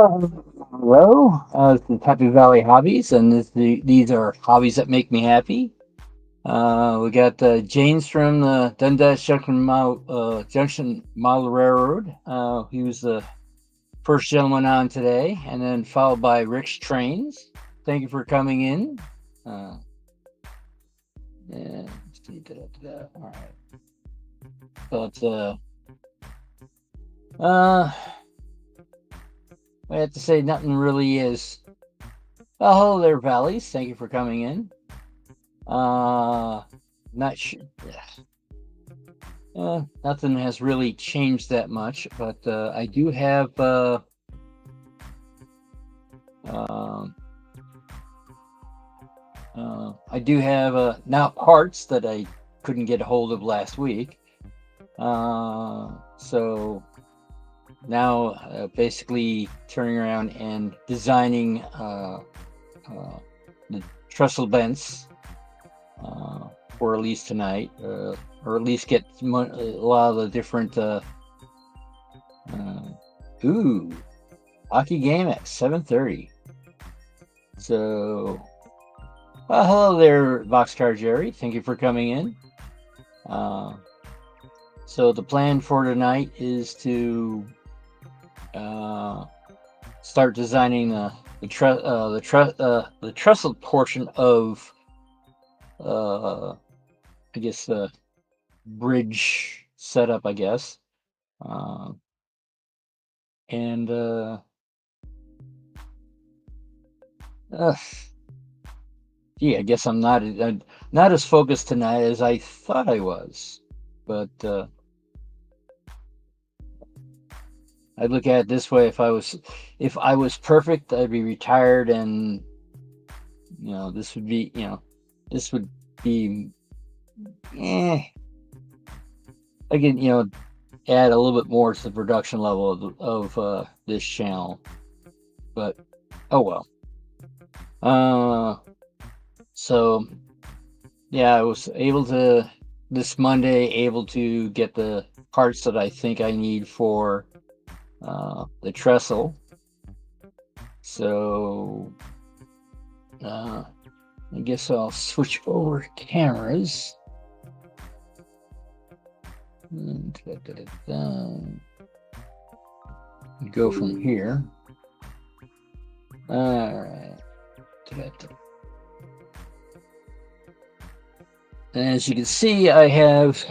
Hello, this is Happy Valley Hobbies, and these are hobbies that make me happy. We got James from the Dundas Junction Model Railroad. He was the first gentleman on today, and then followed by Rick's Trains. Thank you for coming in. Uh, yeah, all right. But uh, I have to say, nothing really is. Oh, hello there, Valleys. Thank you for coming in. Not sure. Nothing has really changed that much, but I do have um, now parts that I couldn't get a hold of last week. So now basically turning around and designing the trestle bents for at least tonight, or at least get a lot of the different. Ooh, hockey game at 7:30. So, hello there, Boxcar Jerry. Thank you for coming in. So the plan for tonight is to start designing the trestle portion of I guess the bridge setup, I guess. And gee, I guess I'm not as focused tonight as I thought I was. But I look at it this way: if I was perfect, I'd be retired, and this would be eh, I can add a little bit more to the production level of this channel. But oh well. So yeah, I was able to this Monday get the parts that I think I need for the trestle. So I guess I'll switch over cameras. Go from here. All right. And as you can see, I have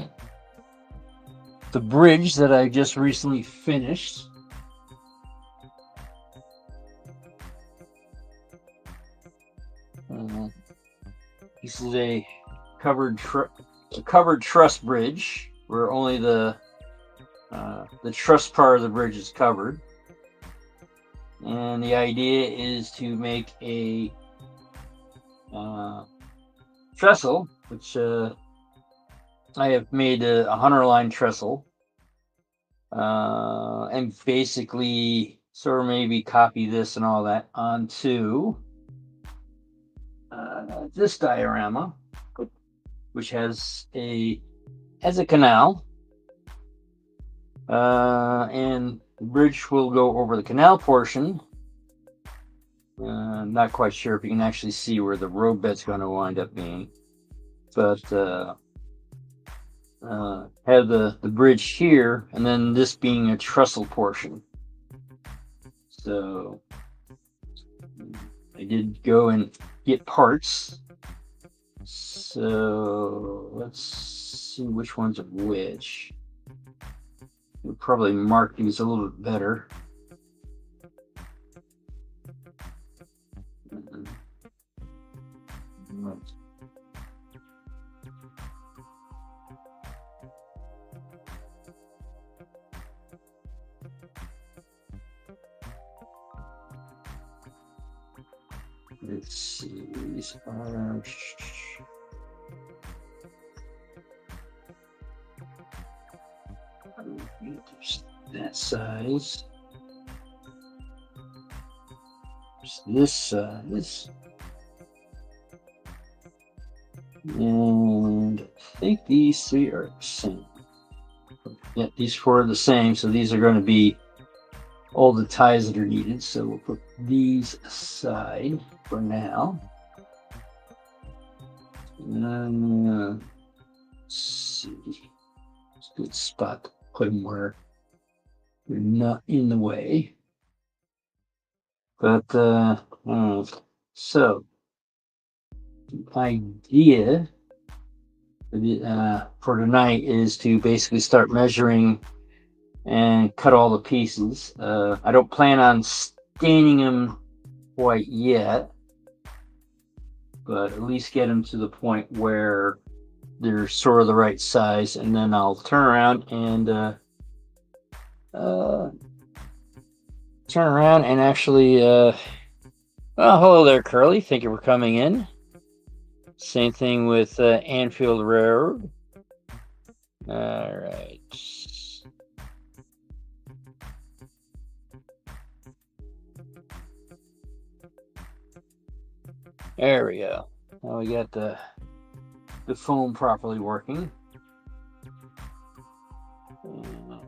the bridge that I just recently finished. This is a covered truss bridge, where only the truss part of the bridge is covered. And the idea is to make a trestle, which I have made a hunter line trestle, and basically sort of maybe copy this and all that onto this diorama, which has a canal, and the bridge will go over the canal portion. I'm not quite sure if you can actually see where the roadbed's going to wind up being, but have the bridge here, and then this being a trestle portion. So I did go and get parts. So let's see which ones are which. We'll probably mark these a little bit better. Let's see, these are that size. This size. And I think these three are the same. Yeah, these four are the same, so these are going to be all the ties that are needed. So we'll put these aside for now. Let's see. It's a good spot to put them where they're not in the way. But so the idea for tonight is to basically start measuring and cut all the pieces. I don't plan on staining them quite yet, but at least get them to the point where they're sort of the right size, and then I'll turn around and actually well, hello there, Curly. Thank you for coming in. Same thing with Anfield Railroad. All right. There we go. Now we got the foam properly working.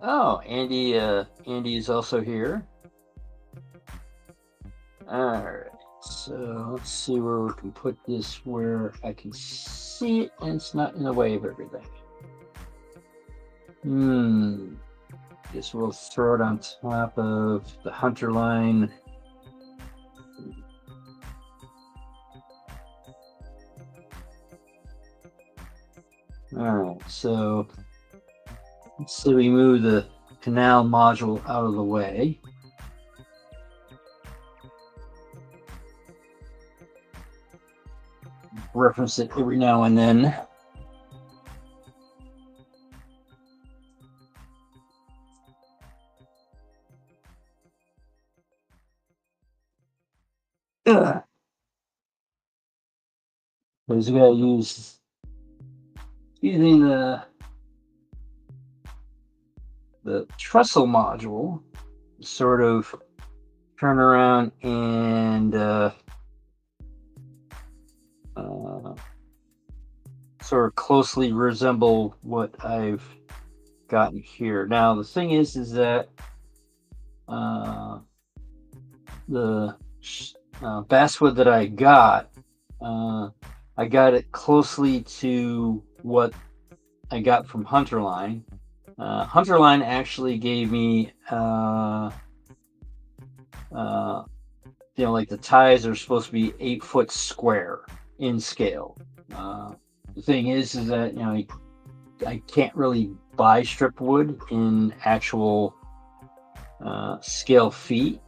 Oh, Andy is also here. All right. So let's see where we can put this where I can see it and it's not in the way of everything. Guess we'll throw it on top of the hunter line. All right, so let's see, we move the canal module out of the way. Reference it every now and then. Because we gotta using the trestle module, sort of turn around and sort of closely resemble what I've gotten here. Now the thing is that the basswood that I got it closely to what I got from Hunterline. Hunterline actually gave me like the ties are supposed to be 8 foot square in scale. The thing is that I can't really buy strip wood in actual scale feet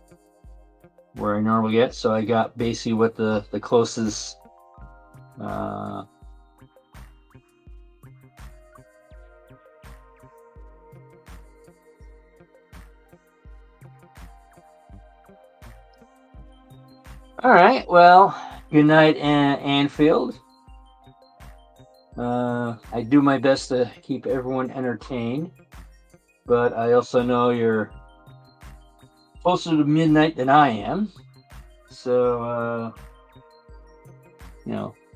where I normally get, so I got basically what the closest all right, well, good night, Anfield. I do my best to keep everyone entertained, but I also know you're closer to midnight than I am, so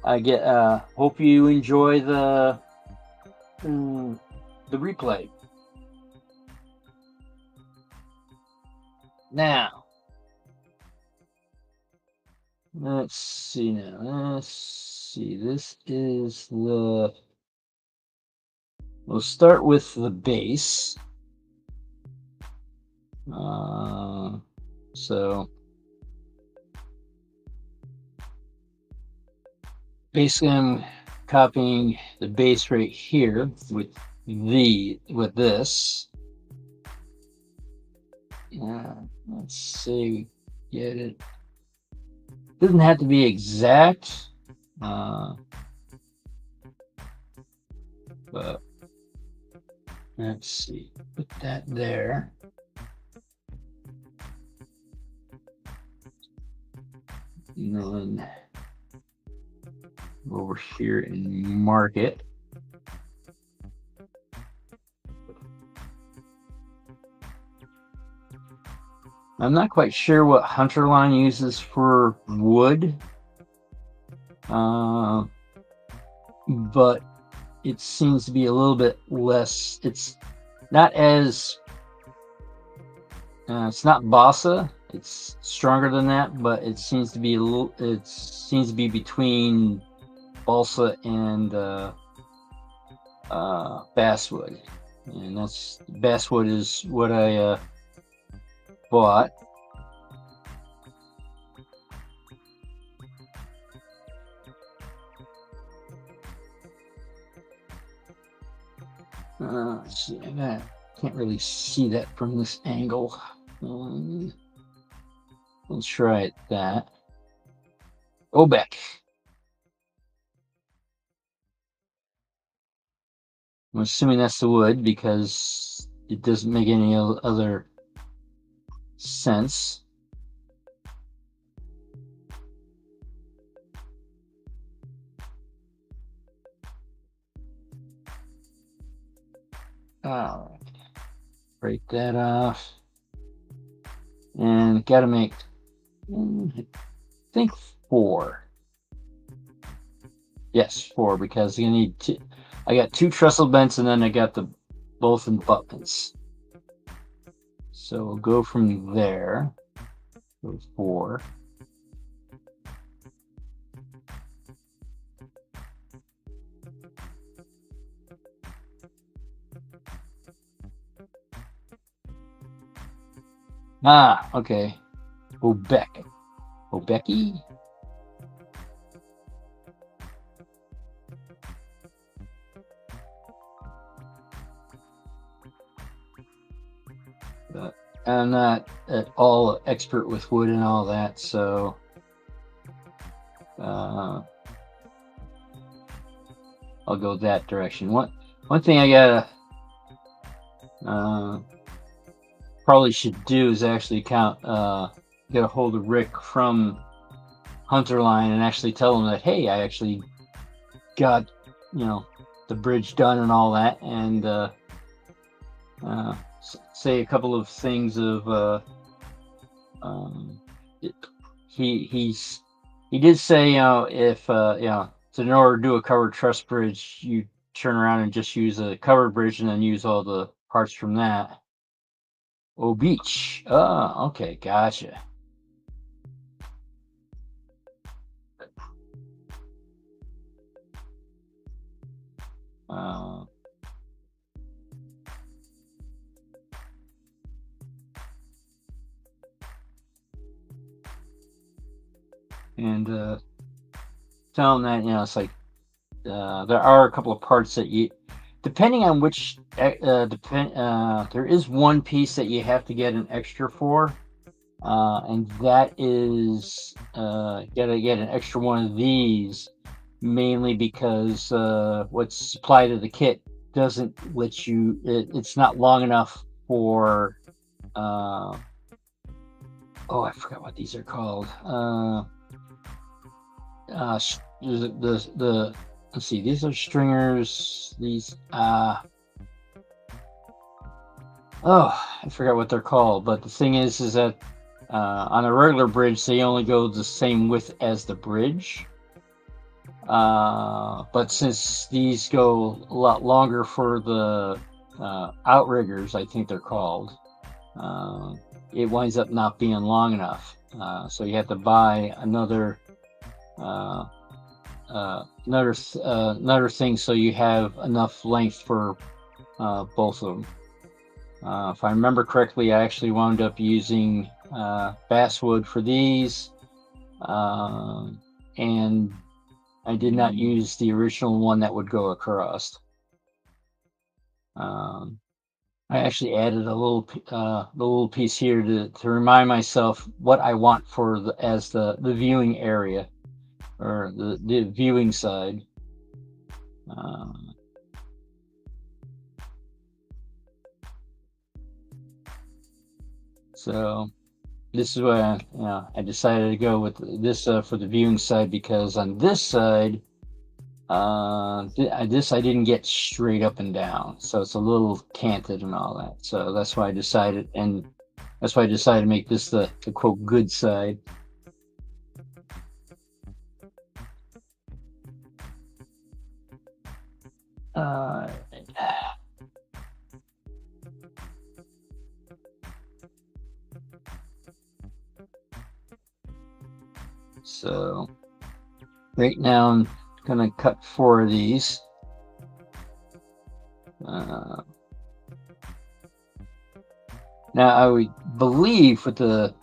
I get hope you enjoy the replay. Now let's see. This is we'll start with the base. So basically I'm copying the base right here with this. Let's see, get it. Doesn't have to be exact, but let's see, put that there. And then over here and mark it. I'm not quite sure what Hunterline uses for wood, but it seems to be a little bit less. It's not as It's not Bossa. It's stronger than that, but it seems to be a little. It seems to be between balsa and basswood, and that's basswood is what I bought. Let's see, I can't really see that from this angle. Let's try it that. Obeck. I'm assuming that's the wood because it doesn't make any other sense. All right, break that off, and got to make, I think 4. Yes, 4 because you need two. I got 2 trestle bents, and then I got the both abutments. So we'll go from there. Go 4. Ah, okay. Obeck. Obecky? But I'm not at all expert with wood and all that, so I'll go that direction. One thing I gotta probably should do is actually get a hold of Rick from Hunterline and actually tell him that, hey, I actually got the bridge done and all that, and say a couple of things of he did say, if so in order to do a covered truss bridge, you turn around and just use a covered bridge and then use all the parts from that. Oh, beach. Oh, okay, gotcha. Uh, and tell them that it's like there are a couple of parts that you, depending on which there is one piece that you have to get an extra for, and that is gotta get an extra one of these, mainly because what's supplied to the kit doesn't let you. It's not long enough for. Oh, I forgot what these are called. The let's see. These are stringers. These oh, I forgot what they're called. But the thing is that on a regular bridge, they only go the same width as the bridge. But since these go a lot longer for the outriggers, I think they're called, it winds up not being long enough. So you have to buy another thing so you have enough length for both of them. If I remember correctly, I actually wound up using basswood for these, and I did not use the original one that would go across. I actually added a little piece here to remind myself what I want for as the viewing area, or the viewing side. So this is why I decided to go with this for the viewing side, because on this side, this I didn't get straight up and down, so it's a little canted and all that. So that's why I decided, to make this the quote good side. So right now I'm gonna cut 4 of these. Now I would believe with the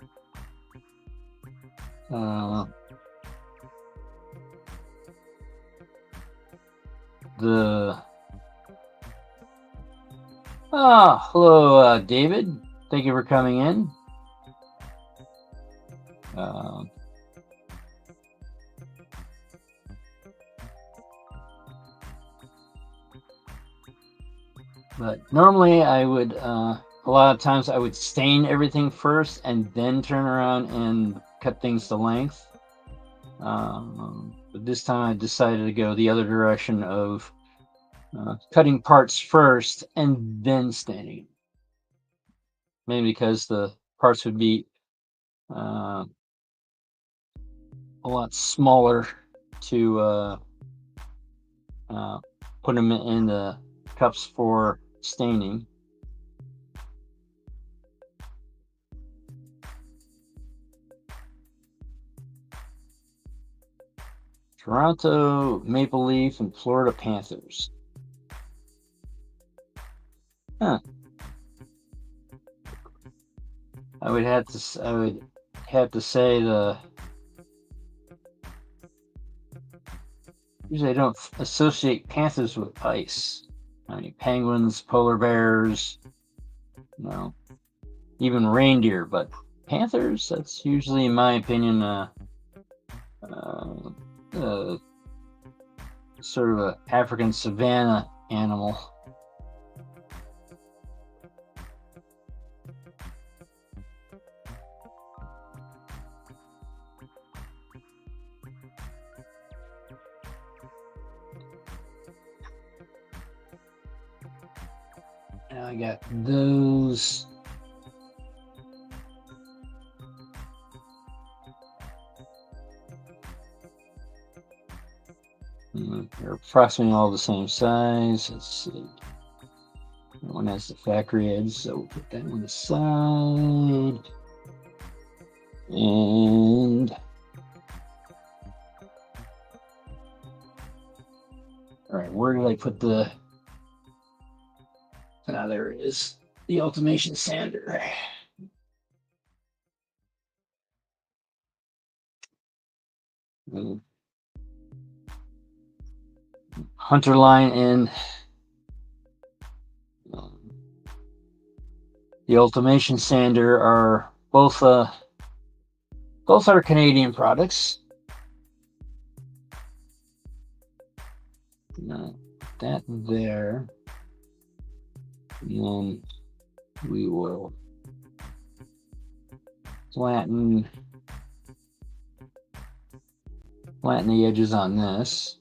hello, David. Thank you for coming in. But normally I would, a lot of times I would stain everything first and then turn around and cut things to length. But this time I decided to go the other direction of cutting parts first and then staining. Maybe because the parts would be a lot smaller to put them in the cups for staining. Toronto Maple Leaf and Florida Panthers. Huh. I would have to say usually I don't associate Panthers with ice. I mean, penguins, polar bears, even reindeer, but Panthers, that's usually, in my opinion, sort of an African savanna animal. Now I got those. They're approximately all the same size. Let's see. That one has the factory edge, so we'll put that one aside. And all right, where did I put the? Ah, there it is. The Ultimation Sander. Hunter line and the Ultimation Sander are both are Canadian products. That there, and then we will flatten the edges on this.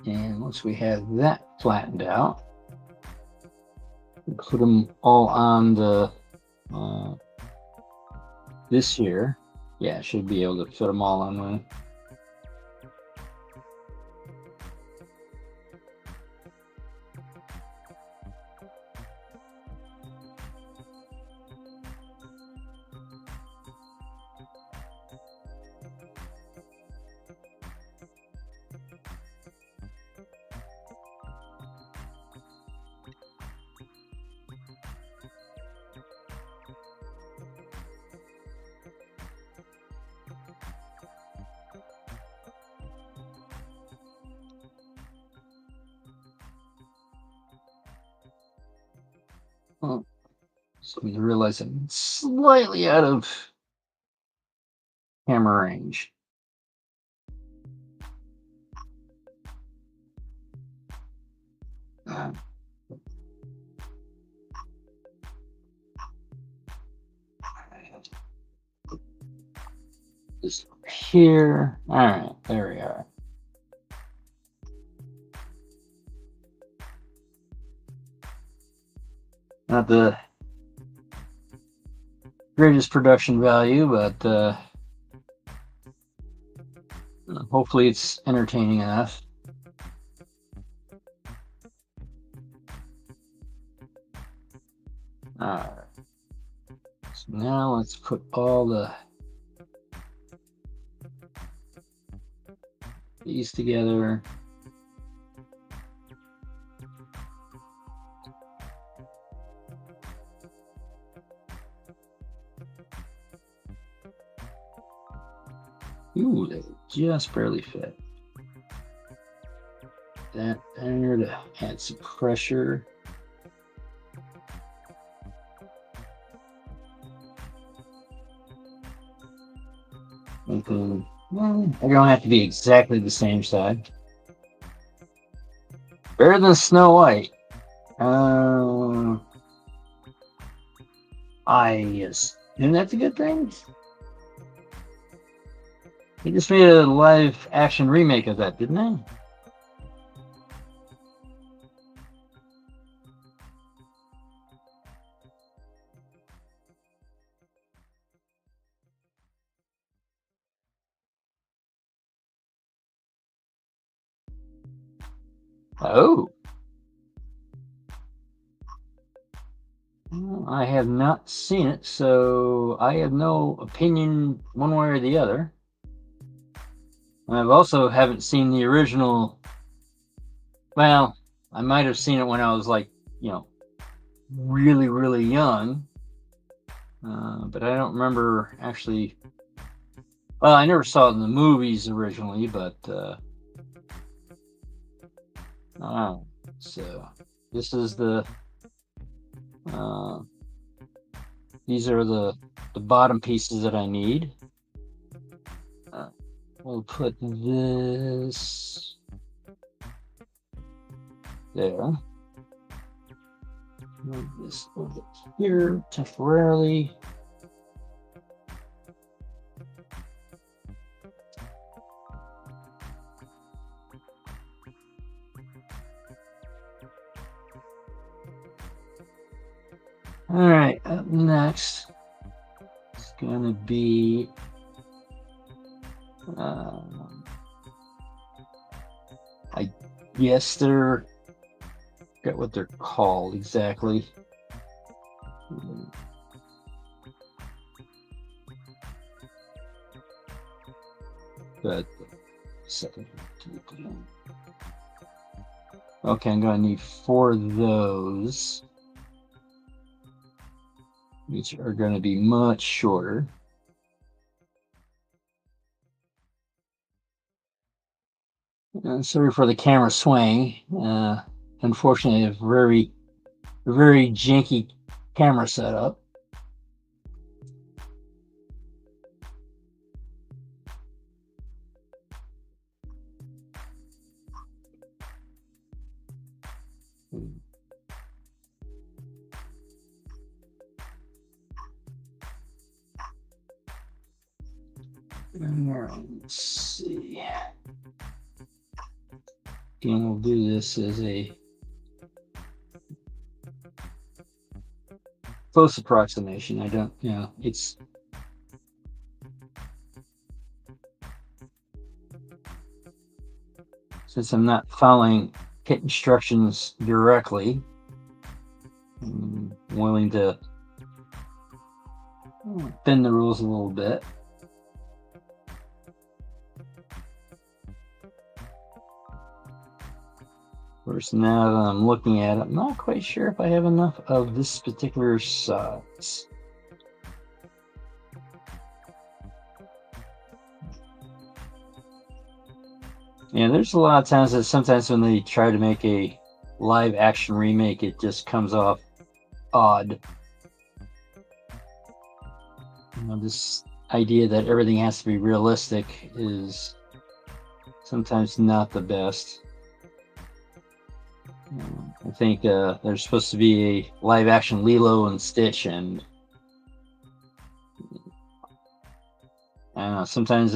And once we have that flattened out, we put them all on the this here. Yeah, should be able to fit them all on there. Oh, so we realize I'm slightly out of camera range. This here. All right, there we are. Now greatest production value, but hopefully it's entertaining enough. Alright. So now let's put all these together. Ooh, they just barely fit. That there to add some pressure. Okay. Well, they're gonna have to be exactly the same side. Better than Snow White. I assume that's a good thing. He just made a live action remake of that, didn't he? Oh. Well, I have not seen it, so I have no opinion one way or the other. I've also haven't seen the original. Well, I might have seen it when I was like, really, really young. But I don't remember actually. Well, I never saw it in the movies originally, but so this is these are the bottom pieces that I need. We'll put this there. Move this over here temporarily. All right, up next it's gonna be I guess they're forget what they're called exactly. But second. Okay, I'm gonna need 4 of those, which are gonna be much shorter. Sorry for the camera swaying. Unfortunately, a very, very janky camera setup. Let's see. Again, we'll do this as a close approximation. I don't, it's since I'm not following kit instructions directly, I'm willing to bend the rules a little bit. First, now that I'm looking at it, I'm not quite sure if I have enough of this particular size. Yeah, there's a lot of times that sometimes when they try to make a live action remake, it just comes off odd. This idea that everything has to be realistic is sometimes not the best. I think there's supposed to be a live action Lilo and Stitch, and I don't know, sometimes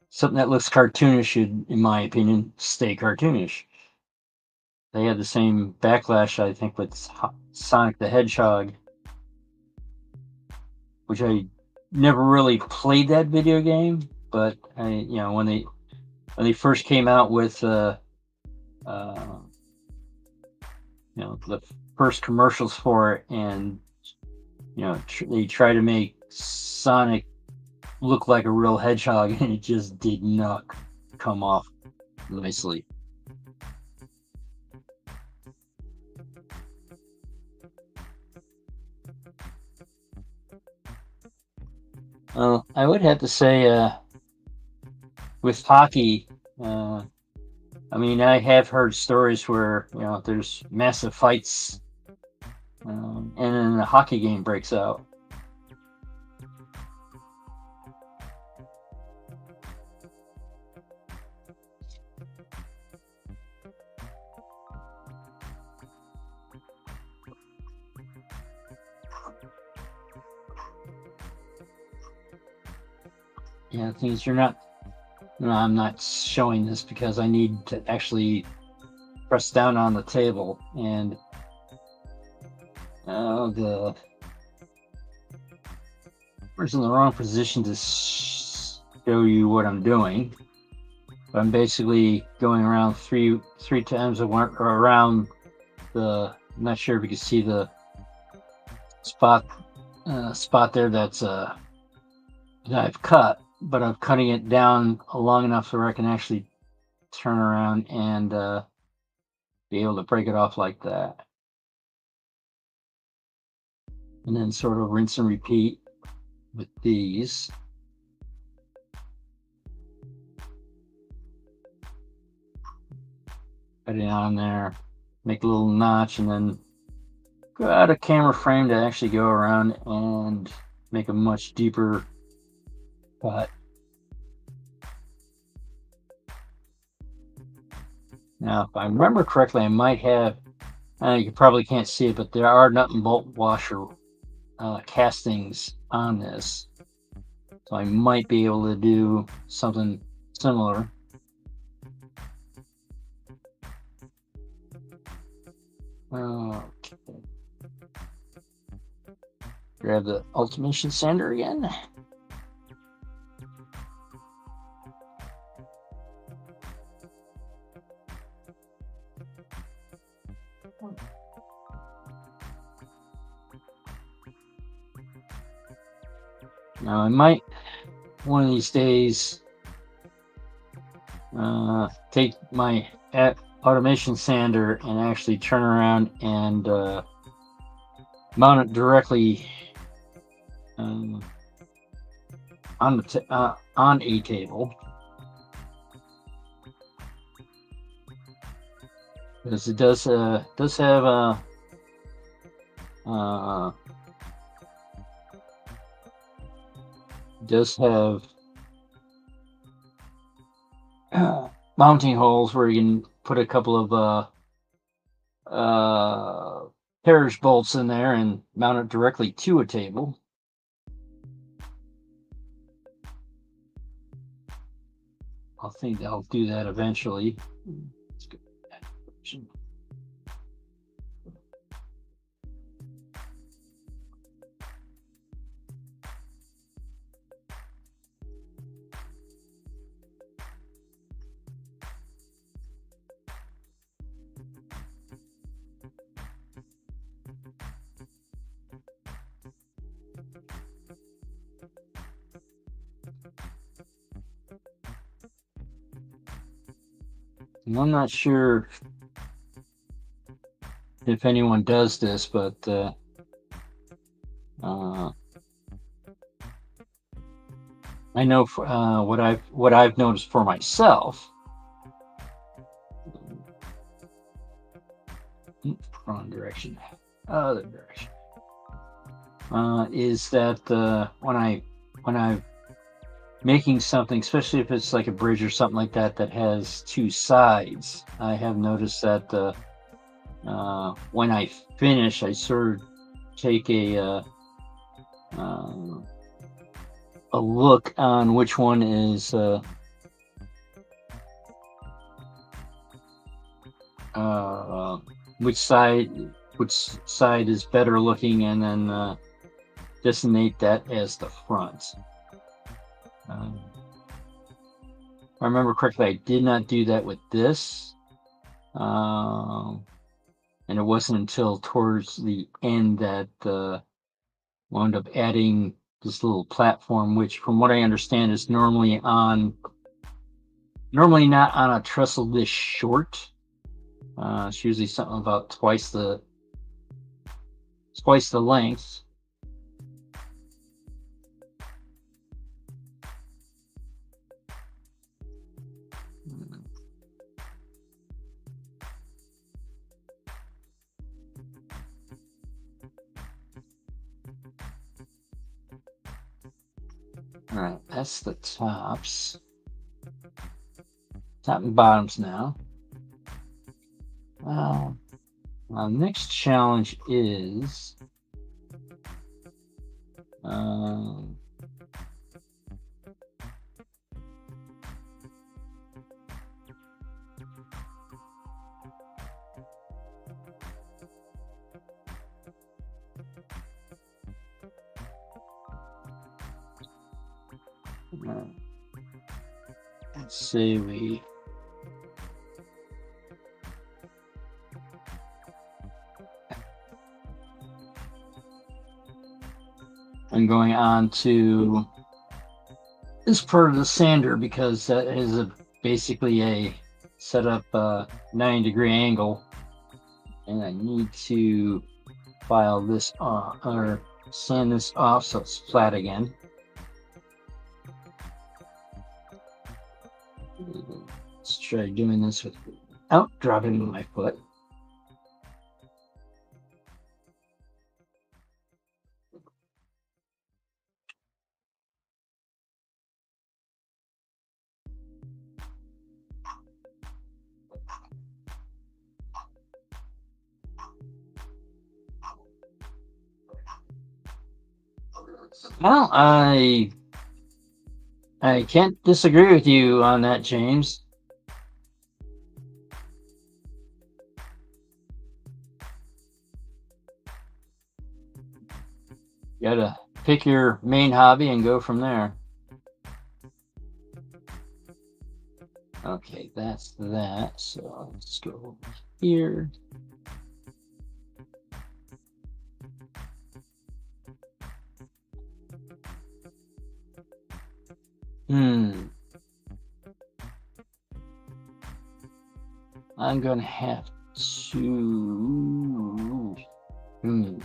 something that looks cartoonish should, in my opinion, stay cartoonish. They had the same backlash, I think, with Sonic the Hedgehog. which I never really played that video game, but when they first came out with the first commercials for it, and they try to make Sonic look like a real hedgehog, and it just did not come off nicely. I would have to say, with hockey, I mean, I have heard stories where there's massive fights, and then the hockey game breaks out. Yeah, things you're not. No, I'm not showing this because I need to actually press down on the table, and the we're in the wrong position to show you what I'm doing. But I'm basically going around three times around the. I'm not sure if you can see the spot there that's that I've cut, but I'm cutting it down long enough so I can actually turn around and be able to break it off like that. And then sort of rinse and repeat with these. Put it on there, make a little notch, and then go out a camera frame to actually go around and make a much deeper cut. Now, if I remember correctly, I might have, you probably can't see it, but there are nut and bolt washer castings on this. So I might be able to do something similar. Okay. Grab the Ultimation sander again. Now I might one of these days take my automation sander and actually turn around and mount it directly on a table, because it does have mounting holes where you can put a couple of carriage bolts in there and mount it directly to a table. I think I'll do that eventually. Let's go that direction. And I'm not sure if anyone does this, but I know what I've noticed for myself. Wrong direction. Other direction. Is that when I'm making something, especially if it's like a bridge or something like that that has two sides, I have noticed that when I finish, I sort of take a look on which one is which side is better looking, and then designate that as the front. If I remember correctly, I did not do that with this. And it wasn't until towards the end that wound up adding this little platform, which from what I understand is normally not on a trestle this short. It's usually something about twice the length. All right, that's the tops. Top and bottoms now. Next challenge is let's see, I'm going on to this part of the sander because that is basically a set up 90-degree angle, and I need to file this off or sand this off so it's flat again. Let's try doing this without dropping my foot. Well, I can't disagree with you on that, James. You gotta pick your main hobby and go from there. Okay, that's that. So let's go over here. I'm gonna have to. I'm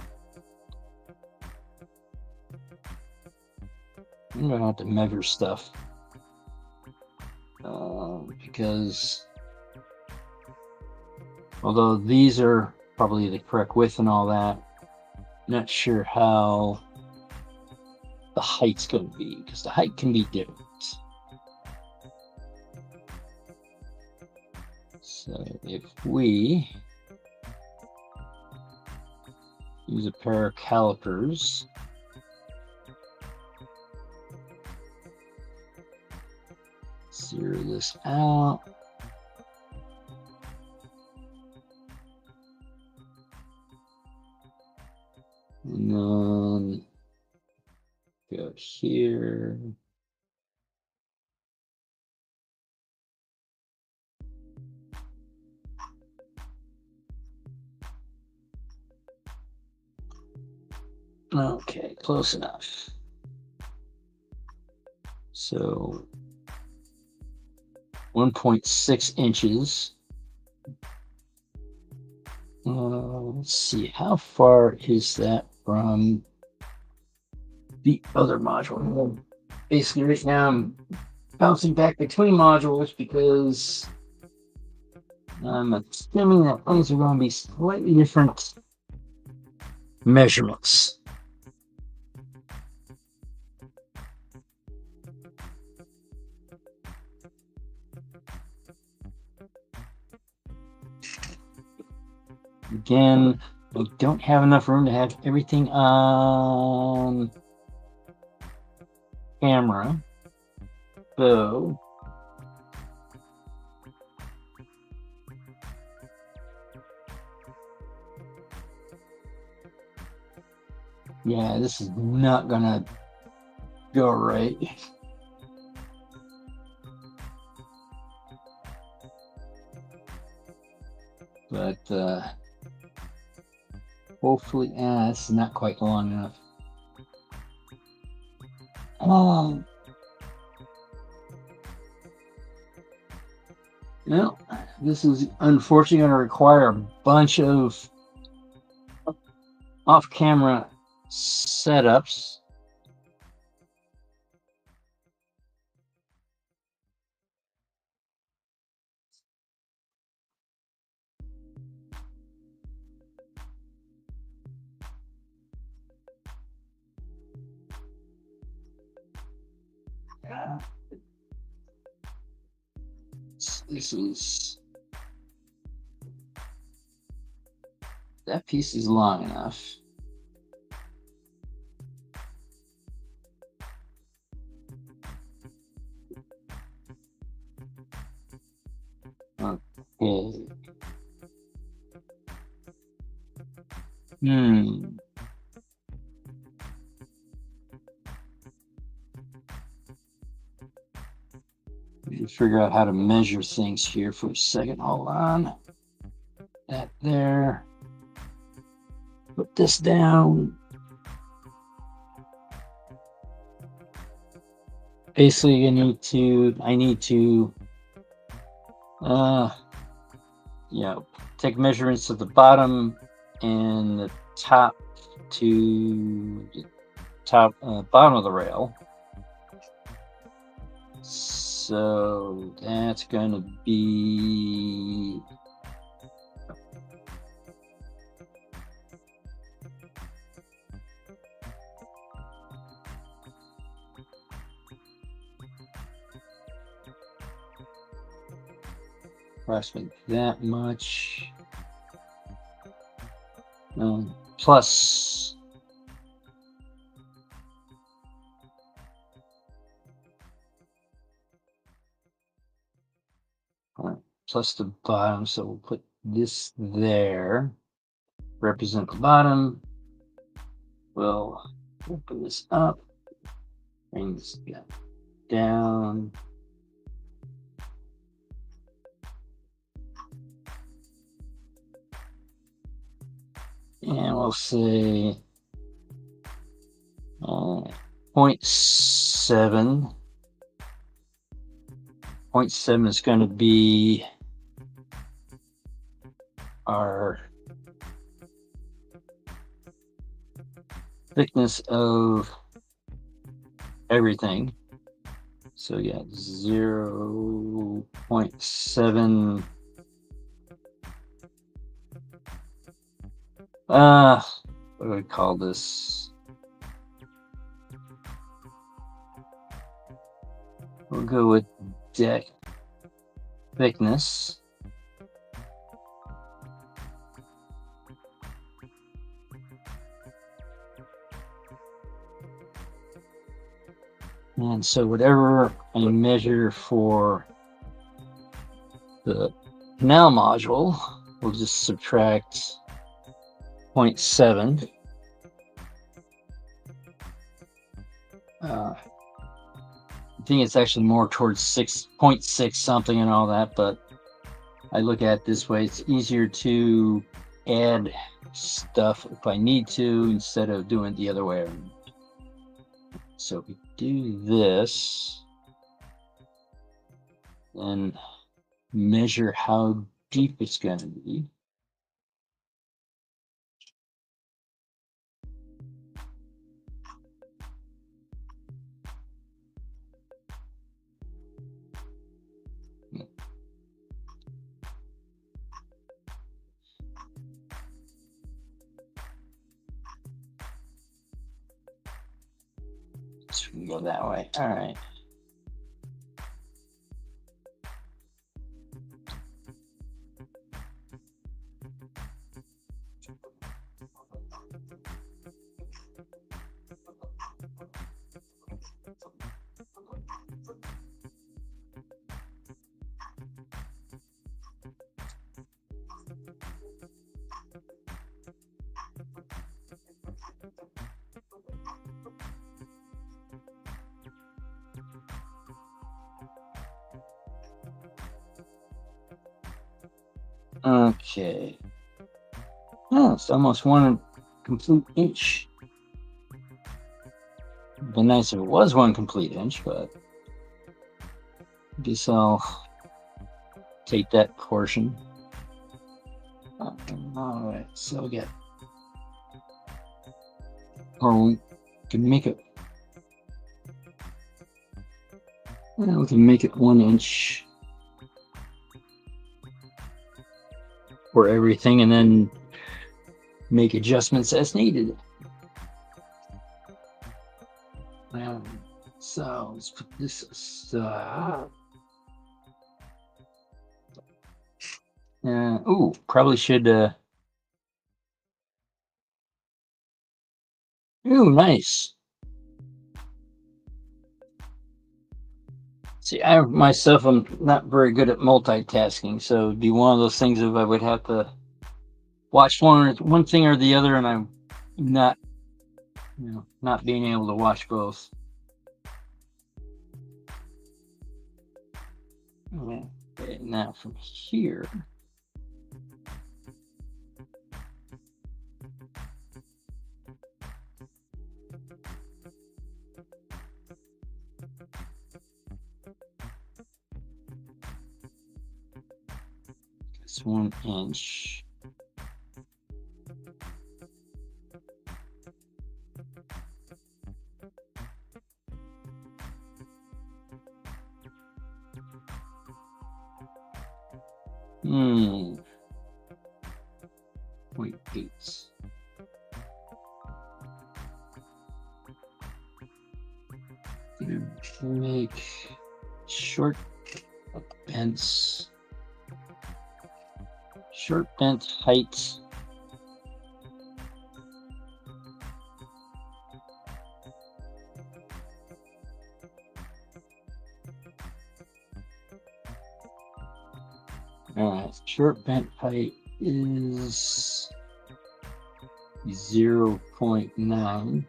gonna have to measure stuff because although these are probably the correct width and all that, I'm not sure how the height's going to be because the height can be different. So if we use a pair of calipers, zero this out. And then go here. Okay, close enough. So 1.6 inches. Let's see, how far is that from the other module? Basically, right now I'm bouncing back between modules because I'm assuming that things are going to be slightly different measurements. Again, I don't have enough room to have everything on camera, so Yeah, this is not gonna go right. But hopefully, this is not quite long enough. Well, this is unfortunately going to require a bunch of off-camera setups. This is that piece is long enough. Okay. Figure out how to measure things here for a second. Hold on. That there. Put this down. Basically, I need to take measurements of the bottom and the top to the top bottom of the rail. So that's going to be approximately that much. Plus the bottom, so we'll put this there, represent the bottom. We'll open this up, bring this down. And we'll say 0.7. 0.7 is going to be our thickness of everything. So yeah, 0.7. What do we call this? We'll go with deck thickness. And so whatever I measure for the canal module, we'll just subtract 0.7. I think it's actually more towards 6.6 something and all that, but I look at it this way. It's easier to add stuff if I need to instead of doing it the other way around. So if we do this, then measure how deep it's going to be. So we can go that way. All right. Okay. Oh, it's almost 1 complete inch. It'd be nice if it was 1 complete inch, but I guess I'll take that portion. All right, so we get, or we can make it. Well, we can make it 1 inch for everything, and then make adjustments as needed. So let's put this aside. Ooh, probably should. Ooh, nice. See, I myself am not very good at multitasking, so it'd be one of those things if I would have to watch one thing or the other, and I'm not, not being able to watch both. Okay, now from here. It's 1 inch. Hmm. 0.8. Make short bent height. All right, short bent height is 0.9.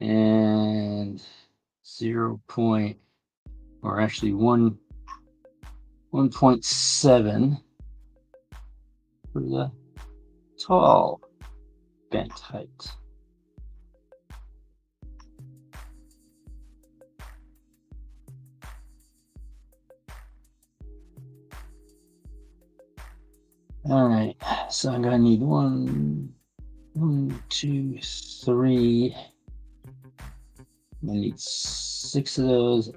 And 1.7 for the tall bent height. All right, so I'm gonna need one, two, three. I need 6 of those,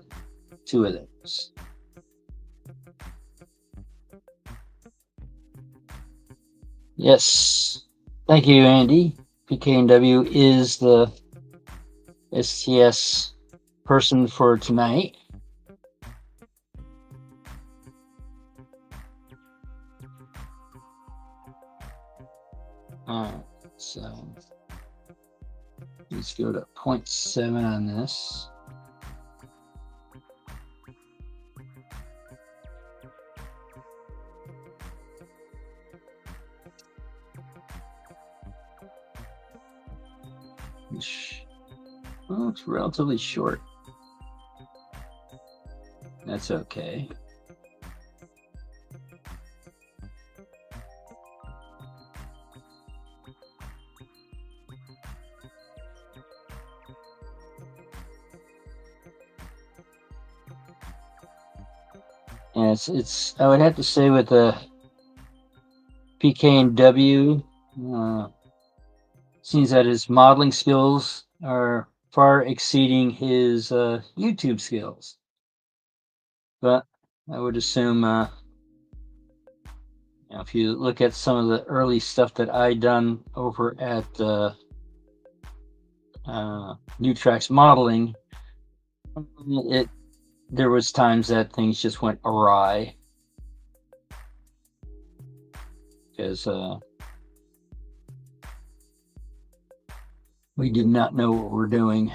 2 of those. Yes. Thank you, Andy. PKW is the STS person for tonight. All right, so let's go to 0.7 on this. Oh, it's relatively short. That's okay. And it's I would have to say with the PKW, seems that his modeling skills are far exceeding his YouTube skills. But I would assume, if you look at some of the early stuff that I done over at New Tracks Modeling, there was times that things just went awry because we did not know what we're doing.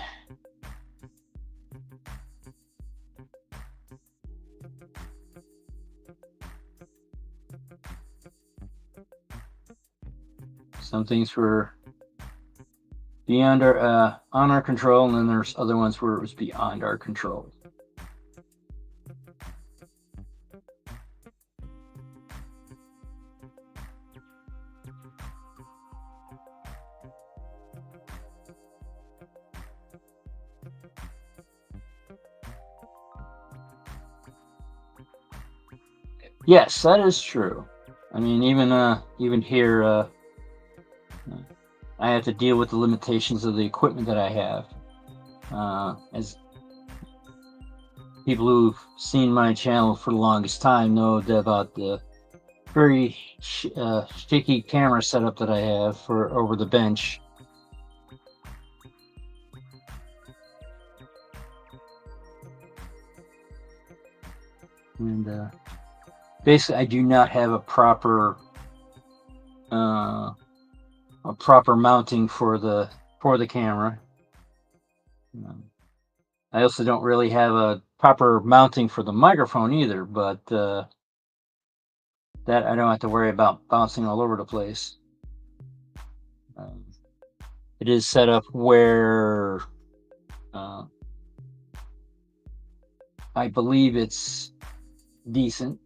some things were beyond our on our control, and then there's other ones where it was beyond our control. Yes, that is true. I mean, even here, I have to deal with the limitations of the equipment that I have. As people who've seen my channel for the longest time know about the very shaky camera setup that I have for over the bench. And basically, I do not have a proper mounting for the camera. I also don't really have a proper mounting for the microphone either, but that I don't have to worry about bouncing all over the place. It is set up where I believe it's decent.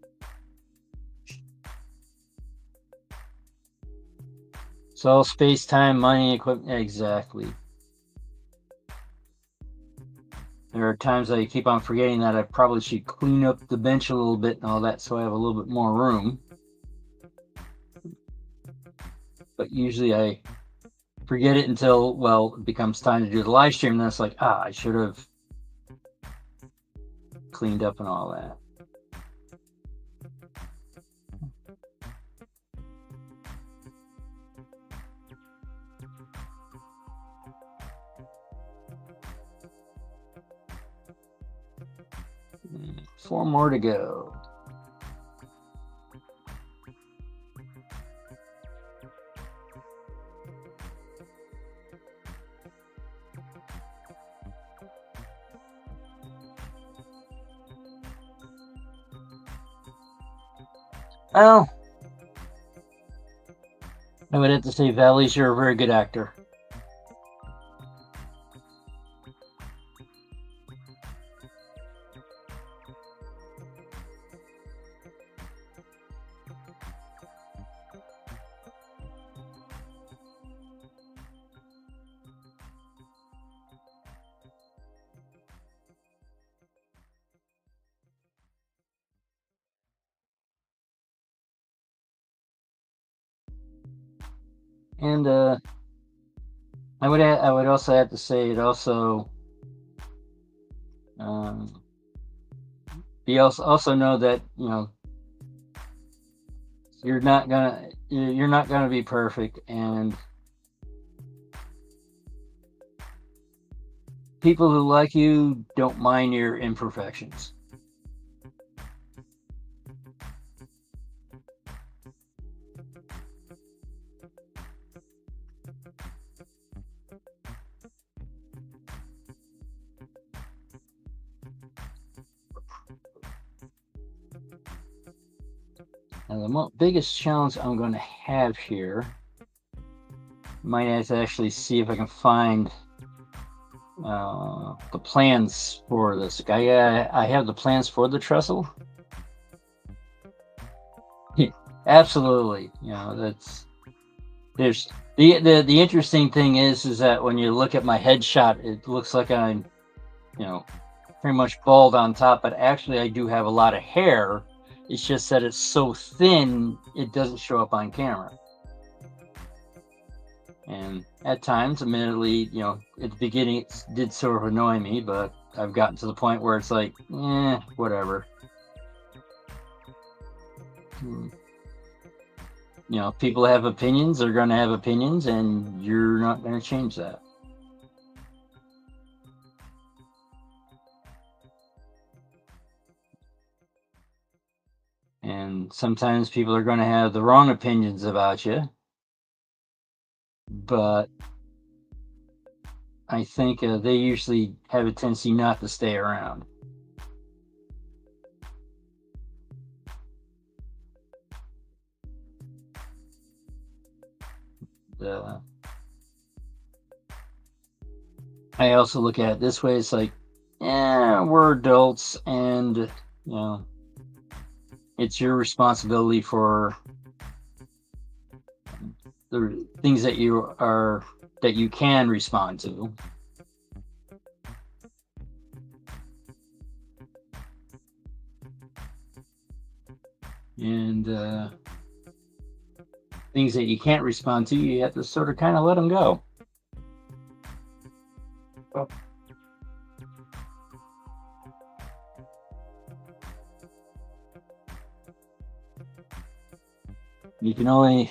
So space, time, money, equipment, exactly. There are times I keep on forgetting that I probably should clean up the bench a little bit and all that so I have a little bit more room. But usually I forget it until, well, it becomes time to do the live stream, and then it's like, I should have cleaned up and all that. Four more to go. Well, I would have to say, Valleys, you're a very good actor. And I would also have to say it also you also know that you're not gonna be perfect, and people who like you don't mind your imperfections. Now, the biggest challenge I'm going to have here, might have to actually see if I can find the plans for this. I have the plans for the trestle. Absolutely, there's the interesting thing is that when you look at my headshot, it looks like I'm pretty much bald on top, but actually I do have a lot of hair. It's just that it's so thin, it doesn't show up on camera. And at times, admittedly, at the beginning, it did sort of annoy me, but I've gotten to the point where it's like, whatever. People have opinions, they're going to have opinions, and you're not going to change that. And sometimes people are going to have the wrong opinions about you. But I think they usually have a tendency not to stay around. I also look at it this way. It's like, yeah, we're adults, and it's your responsibility for the things that you can respond to. And things that you can't respond to, you have to sort of kind of let them go. You can only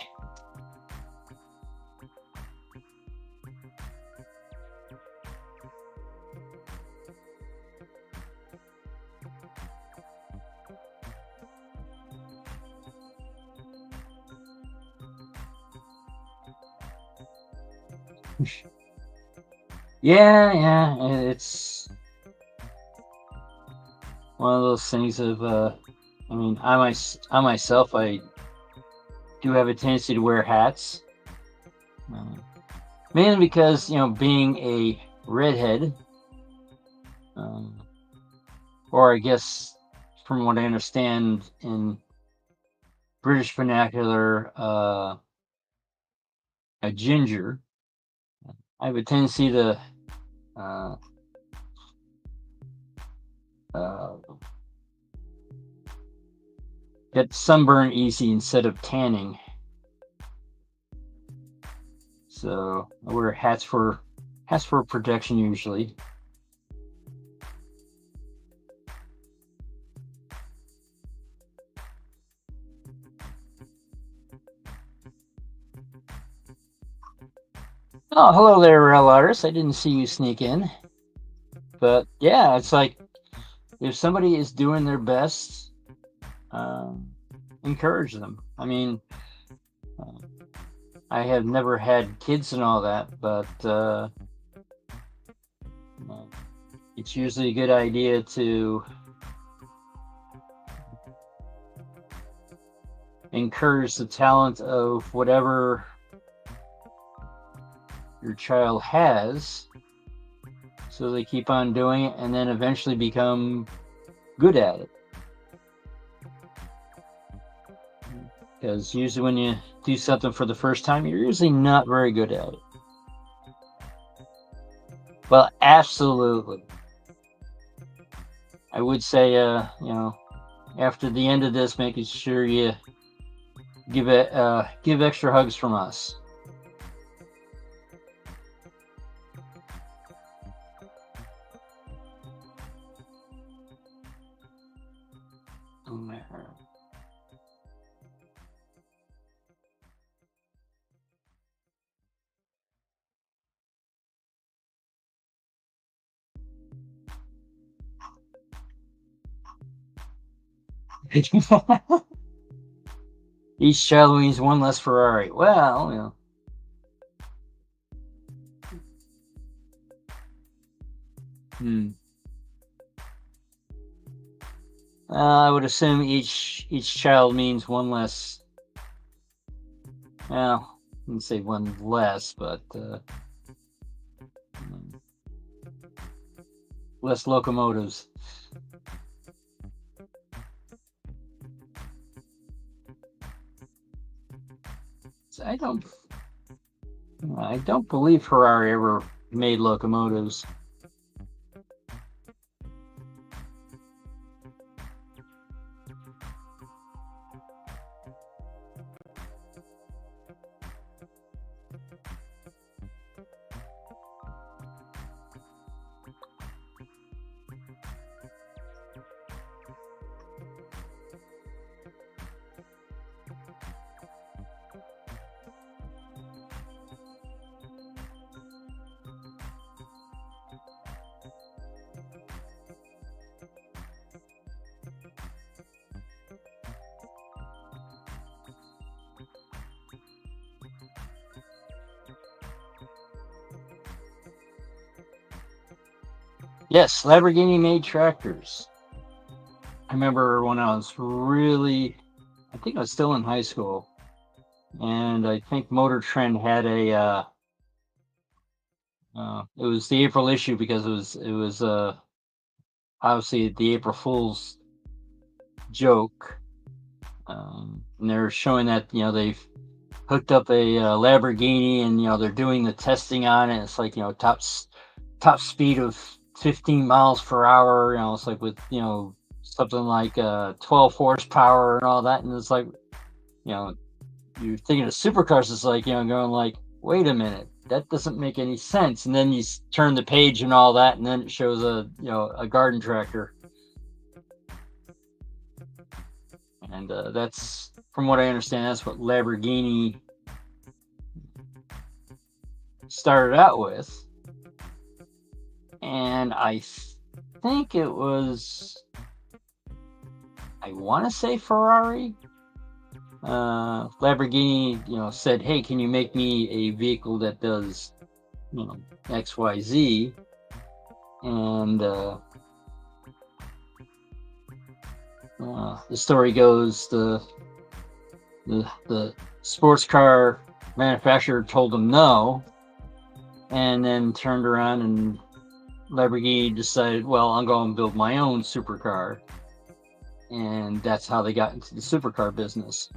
yeah, it's one of those things of I mean, I myself, I do have a tendency to wear hats, mainly because being a redhead, or I guess from what I understand in British vernacular, a ginger. I have a tendency to get sunburn easy instead of tanning. So I wear hats for protection usually. Oh, hello there, Rail Artist. I didn't see you sneak in. But yeah, it's like if somebody is doing their best, encourage them. I mean, I have never had kids and all that, but it's usually a good idea to encourage the talent of whatever your child has, so they keep on doing it and then eventually become good at it. Because usually when you do something for the first time, you're usually not very good at it. Well, absolutely. I would say, after the end of this, making sure you give extra hugs from us. Each child means one less Ferrari. Well, I would assume each child means one less. Well, I wouldn't say one less, but less locomotives. I don't believe Ferrari ever made locomotives. Yes, Lamborghini made tractors. I remember when I was I think I was still in high school. and I think Motor Trend had a. It was the April issue because it was obviously the April Fool's joke, and they're showing that they've hooked up a Lamborghini, and they're doing the testing on it. It's like top speed of 15 miles per hour. It's like with something like 12 horsepower and all that, and it's like you're thinking of supercars. It's like going like, wait a minute, that doesn't make any sense. And then you turn the page and all that, and then it shows a garden tractor. And that's, from what I understand, that's what Lamborghini started out with. And I think it was, I want to say Ferrari. Lamborghini, said, "Hey, can you make me a vehicle that does, X, Y, Z?" And the story goes, the sports car manufacturer told them no, and then turned around, and Lamborghini decided, well, I'm going to build my own supercar, and that's how they got into the supercar business.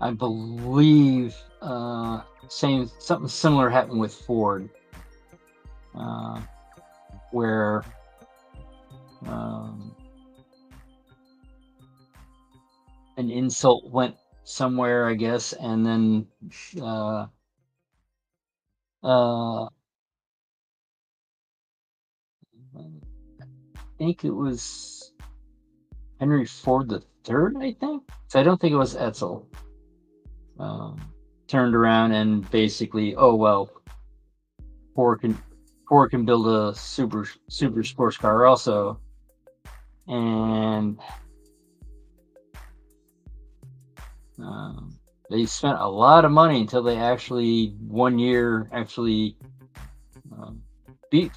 I believe something similar happened with Ford, where an insult went somewhere, I guess, and then I think it was Henry Ford the Third. I think so. I don't think it was Etzel. Turned around and basically, oh well, Ford can build a super sports car also, and they spent a lot of money until they actually 1 year beat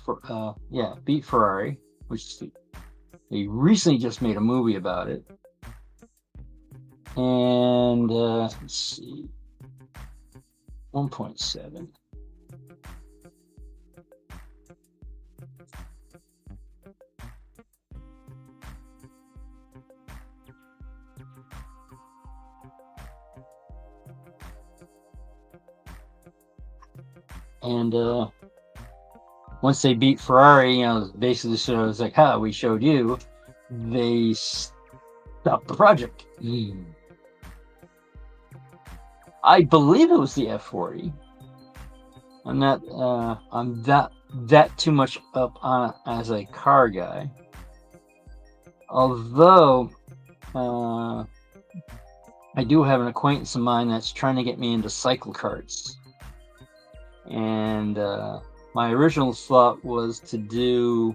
Ferrari, which they recently just made a movie about it. And let's see, 1.7. And once they beat Ferrari, basically, so it was like, "Ha, we showed you." They stopped the project. I believe it was the F40. I'm not that too much up on as a car guy. Although I do have an acquaintance of mine that's trying to get me into cycle carts. And my original thought was to do,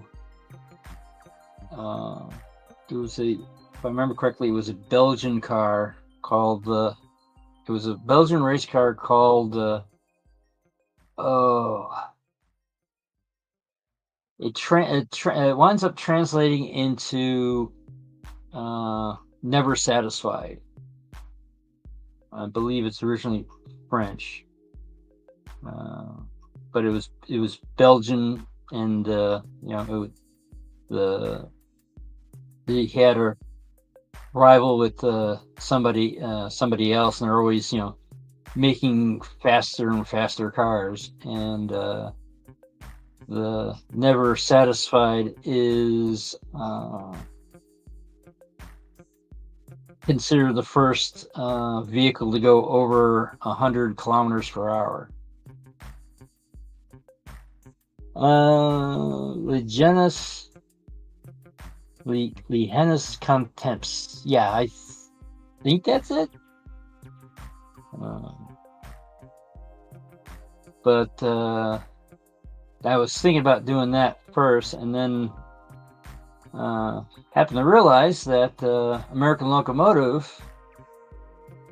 if I remember correctly, it was a Belgian car called it was a Belgian race car called it winds up translating into Never Satisfied. I believe it's originally French, but it was Belgian, and he had a rival with somebody else, and they're always making faster and faster cars, and the Never Satisfied is considered the first vehicle to go over 100 kilometers per hour. Legenus Contemps. Yeah, I think that's it. But I was thinking about doing that first, and then happened to realize that American Locomotive,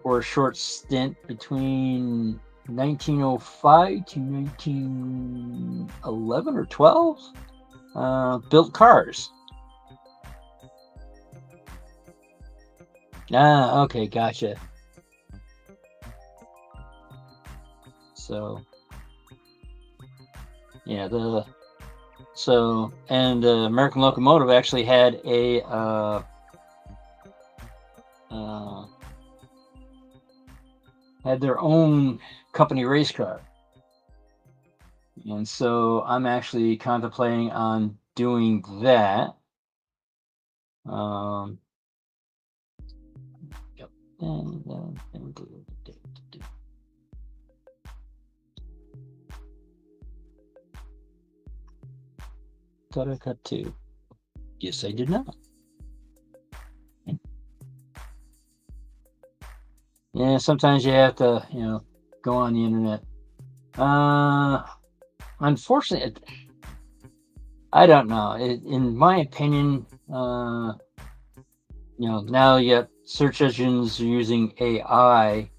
for a short stint between 1905 to 1911 or 12, built cars. Ah, okay, gotcha. So yeah, and American Locomotive actually uh, had their own company race car, and so I'm actually contemplating on doing that. Um, yep. Thought I cut two. Yes, I did not. Yeah, sometimes you have to, go on the internet. Uh, Unfortunately, I don't know. In my opinion, now yet search engines are using AI.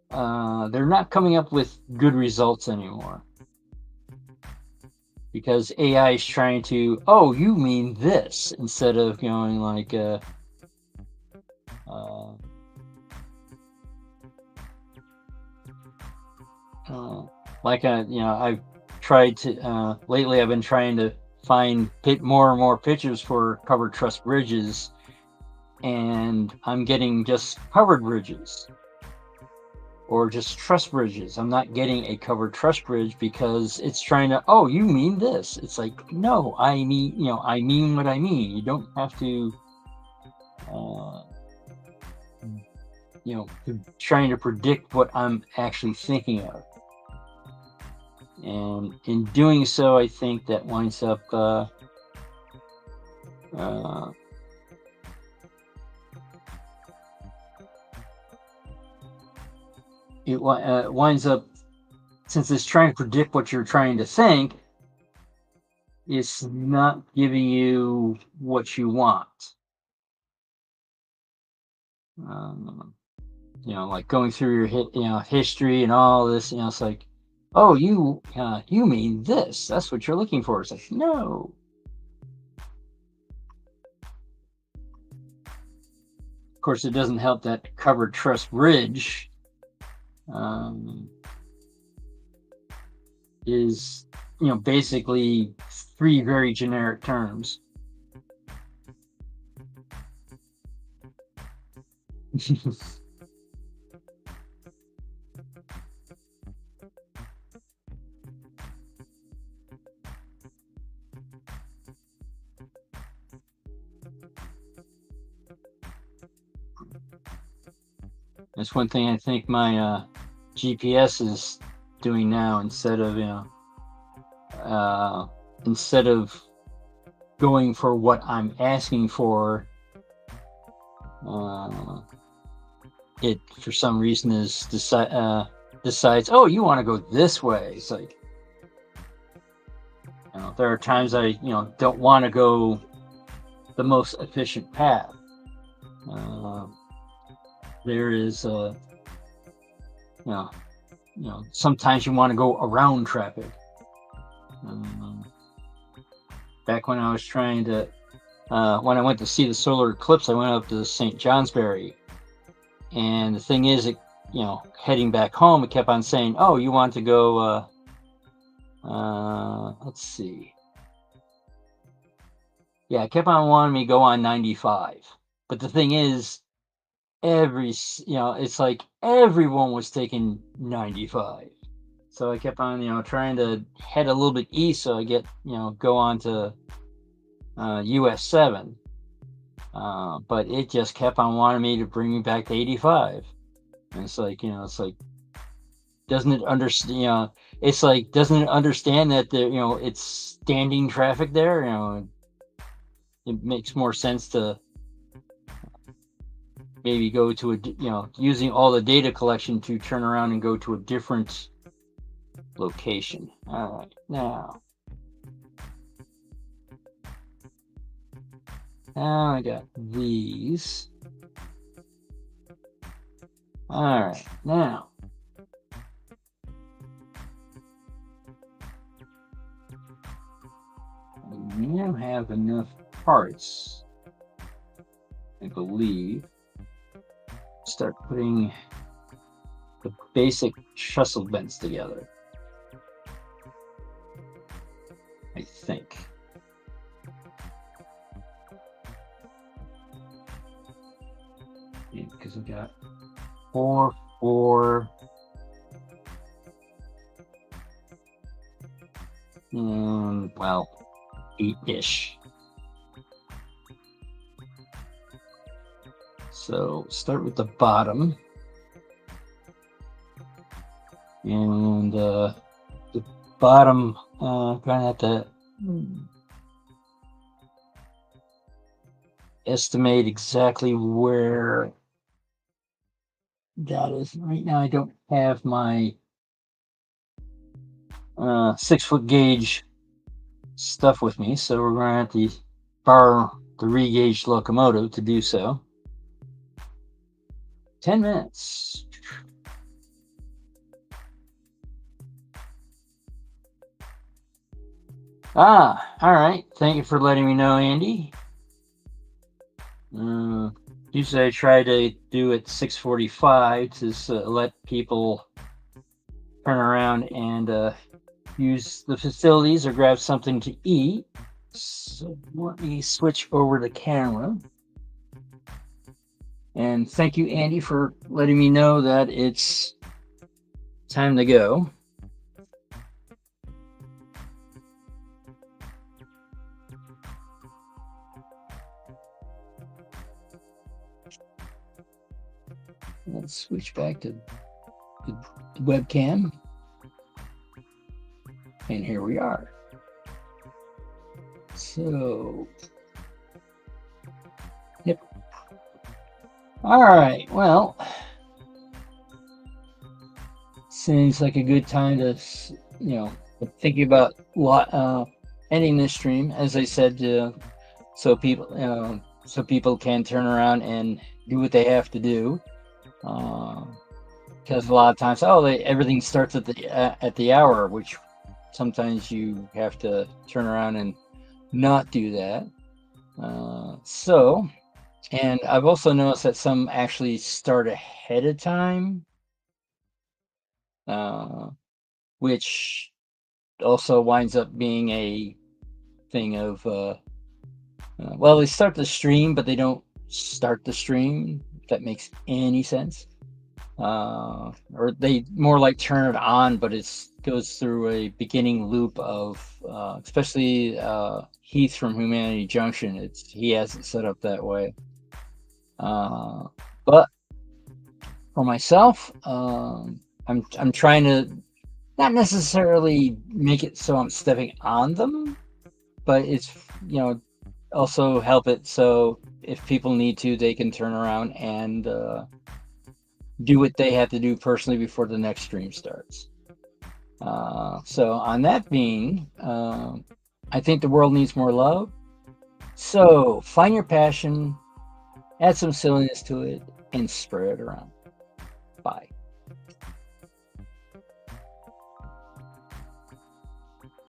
They're not coming up with good results anymore because AI is trying to, oh, you mean this, instead of going like, uh, uh, I've tried to, lately I've been trying to find more and more pictures for covered truss bridges, and I'm getting just covered bridges or just truss bridges. I'm not getting a covered truss bridge because it's trying to, oh, you mean this. It's like, no, I mean what I mean. You don't have to, uh, trying to predict what I'm actually thinking of. And in doing so, I think that winds up, uh, winds up, since it's trying to predict what you're trying to think, it's not giving you what you want. Um, like going through your history and all this, it's like, oh, you mean this? That's what you're looking for. It's like, no. Of course, it doesn't help that covered truss bridge um, is, basically three very generic terms. That's one thing I think my GPS is doing now, uh, instead of going for what I'm asking for, uh, it for some reason decides, oh, you want to go this way. It's like, there are times I don't want to go the most efficient path. Uh, there is sometimes you want to go around traffic. Um, Back when I was trying to, when I went to see the solar eclipse, I went up to St. Johnsbury, and the thing is, heading back home, it kept on saying, "Oh, you want to go? Let's see. Yeah, it kept on wanting me to go on 95, but the thing is, it's like everyone was taking 95." So I kept on, trying to head a little bit east so I get, go on to US 7. But it just kept on wanting me to bring me back to 85. And it's like, doesn't it understand, it's like, doesn't it understand that it's standing traffic there? It makes more sense to maybe go to using all the data collection to turn around and go to a different location. All right, now I got these. All right, now I now have enough parts, I believe. start putting the basic trestle bends together. I think. Yeah, because we got 4, 4, and well, 8-ish. So start with the bottom, and the bottom, I'm gonna have to estimate exactly where that is. Right now I don't have my 6-foot gauge stuff with me, so we're going to have to borrow the re-gauge locomotive to do so. 10 minutes. All right. Thank you for letting me know, Andy. Usually I try to do it 6:45 to let people turn around and use the facilities or grab something to eat. So let me switch over the camera. And thank you, Andy, for letting me know that it's time to go. Let's switch back to the webcam. And here we are. So, yep. All right, well, seems like a good time to, thinking about ending this stream, as I said, so people can turn around and do what they have to do. Because a lot of times, everything starts at the hour, which sometimes you have to turn around and not do that. And I've also noticed that some actually start ahead of time, which also winds up being a thing of, they start the stream, but they don't start the stream, if that makes any sense. Or they more like turn it on, but it goes through a beginning loop of, especially Heath from Humanity Junction. He has it set up that way. But for myself, I'm trying to not necessarily make it so I'm stepping on them, but it's also help it so if people need to, they can turn around and do what they have to do personally before the next stream starts. So on that being, I think the world needs more love. So find your passion, add some silliness to it, and spread it around. Bye.